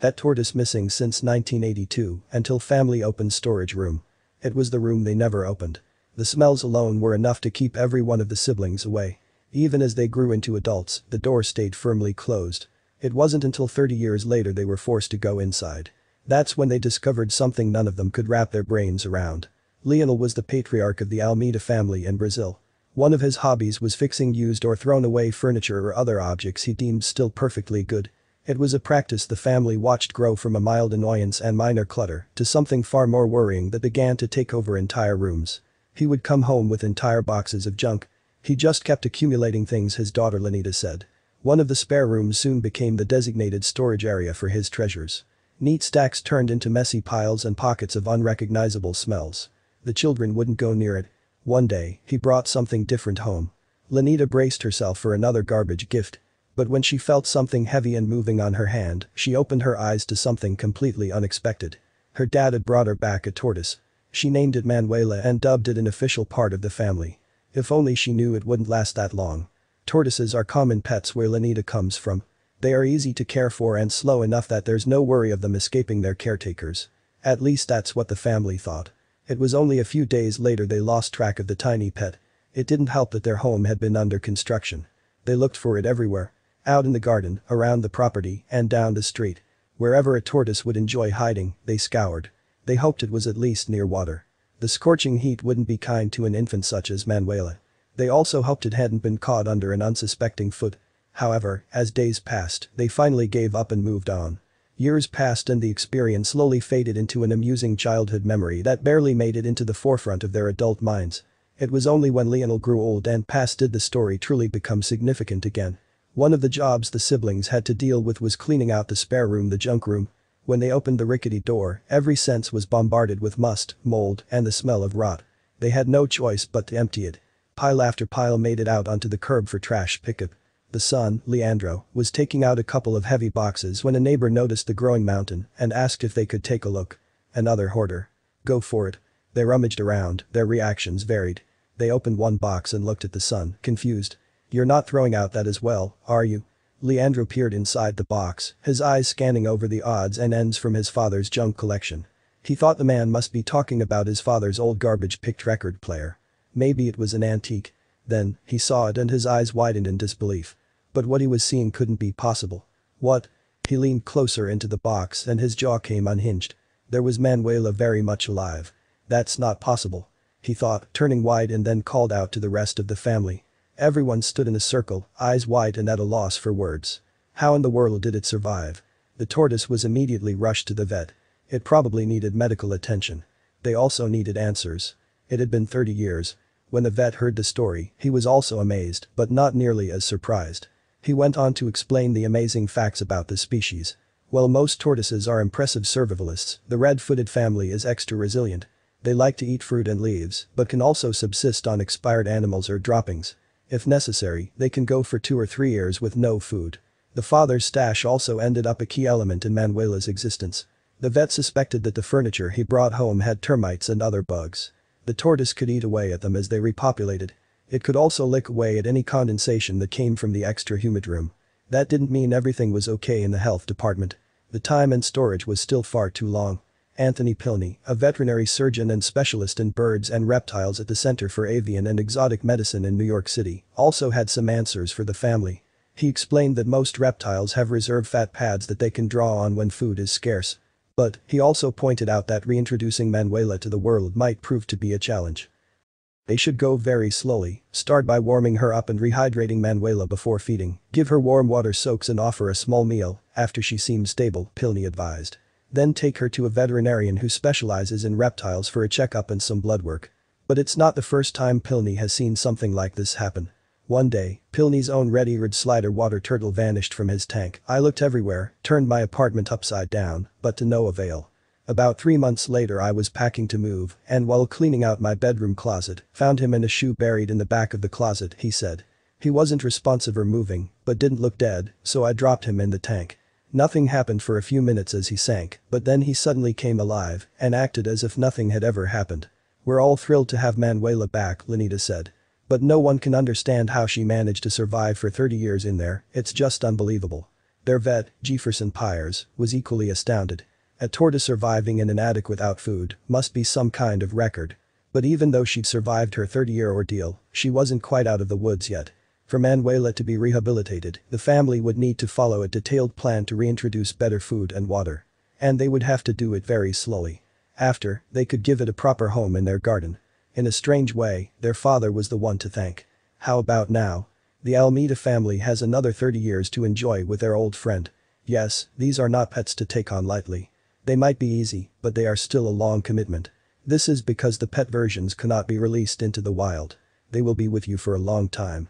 That tortoise missing since 1982 until family opened storage room. It was the room they never opened. The smells alone were enough to keep every one of the siblings away. Even as they grew into adults, the door stayed firmly closed. It wasn't until 30 years later they were forced to go inside. That's when they discovered something none of them could wrap their brains around. Lionel was the patriarch of the Almeida family in Brazil. One of his hobbies was fixing used or thrown away furniture or other objects he deemed still perfectly good. It was a practice the family watched grow from a mild annoyance and minor clutter to something far more worrying that began to take over entire rooms. He would come home with entire boxes of junk. He just kept accumulating things, his daughter Lenita said. One of the spare rooms soon became the designated storage area for his treasures. Neat stacks turned into messy piles and pockets of unrecognizable smells. The children wouldn't go near it. One day, he brought something different home. Lenita braced herself for another garbage gift. But when she felt something heavy and moving on her hand, she opened her eyes to something completely unexpected. Her dad had brought her back a tortoise. She named it Manuela and dubbed it an official part of the family. If only she knew it wouldn't last that long. Tortoises are common pets where Lenita comes from. They are easy to care for and slow enough that there's no worry of them escaping their caretakers. At least that's what the family thought. It was only a few days later they lost track of the tiny pet. It didn't help that their home had been under construction. They looked for it everywhere. Out in the garden, around the property, and down the street. Wherever a tortoise would enjoy hiding, they scoured. They hoped it was at least near water. The scorching heat wouldn't be kind to an infant such as Manuela. They also hoped it hadn't been caught under an unsuspecting foot. However, as days passed, they finally gave up and moved on. Years passed and the experience slowly faded into an amusing childhood memory that barely made it into the forefront of their adult minds. It was only when Lionel grew old and passed did the story truly become significant again. One of the jobs the siblings had to deal with was cleaning out the spare room, the junk room. When they opened the rickety door, every sense was bombarded with must, mold, and the smell of rot. They had no choice but to empty it. Pile after pile made it out onto the curb for trash pickup. The son, Leandro, was taking out a couple of heavy boxes when a neighbor noticed the growing mountain and asked if they could take a look. Another hoarder. Go for it. They rummaged around, their reactions varied. They opened one box and looked at the son, confused. You're not throwing out that as well, are you? Leandro peered inside the box, his eyes scanning over the odds and ends from his father's junk collection. He thought the man must be talking about his father's old garbage-picked record player. Maybe it was an antique. Then, he saw it and his eyes widened in disbelief. But what he was seeing couldn't be possible. What? He leaned closer into the box and his jaw came unhinged. There was Manuela very much alive. That's not possible. He thought, turning wide and then called out to the rest of the family. Everyone stood in a circle, eyes wide and at a loss for words. How in the world did it survive? The tortoise was immediately rushed to the vet. It probably needed medical attention. They also needed answers. It had been 30 years. When the vet heard the story, he was also amazed, but not nearly as surprised. He went on to explain the amazing facts about the species. While most tortoises are impressive survivalists, the red-footed family is extra resilient. They like to eat fruit and leaves, but can also subsist on expired animals or droppings. If necessary, they can go for 2 or 3 years with no food. The father's stash also ended up a key element in Manuela's existence. The vet suspected that the furniture he brought home had termites and other bugs. The tortoise could eat away at them as they repopulated. It could also lick away at any condensation that came from the extra humid room. That didn't mean everything was okay in the health department. The time and storage was still far too long. Anthony Pilney, a veterinary surgeon and specialist in birds and reptiles at the Center for Avian and Exotic Medicine in New York City, also had some answers for the family. He explained that most reptiles have reserve fat pads that they can draw on when food is scarce. But, he also pointed out that reintroducing Manuela to the world might prove to be a challenge. They should go very slowly, start by warming her up and rehydrating Manuela before feeding, give her warm water soaks and offer a small meal after she seems stable, Pilney advised. Then take her to a veterinarian who specializes in reptiles for a checkup and some blood work. But it's not the first time Pilney has seen something like this happen. One day, Pilney's own red-eared slider water turtle vanished from his tank. I looked everywhere, turned my apartment upside down, but to no avail. About 3 months later I was packing to move, and while cleaning out my bedroom closet, found him in a shoe buried in the back of the closet, he said. He wasn't responsive or moving, but didn't look dead, so I dropped him in the tank. Nothing happened for a few minutes as he sank, but then he suddenly came alive and acted as if nothing had ever happened. We're all thrilled to have Manuela back, Lenita said. But no one can understand how she managed to survive for 30 years in there, it's just unbelievable. Their vet, Jefferson Pyers, was equally astounded. A tortoise surviving in inadequate food must be some kind of record. But even though she'd survived her 30-year ordeal, she wasn't quite out of the woods yet. For Manuela to be rehabilitated, the family would need to follow a detailed plan to reintroduce better food and water. And they would have to do it very slowly. After, they could give it a proper home in their garden. In a strange way, their father was the one to thank. How about now? The Almeida family has another 30 years to enjoy with their old friend. Yes, these are not pets to take on lightly. They might be easy, but they are still a long commitment. This is because the pet versions cannot be released into the wild. They will be with you for a long time.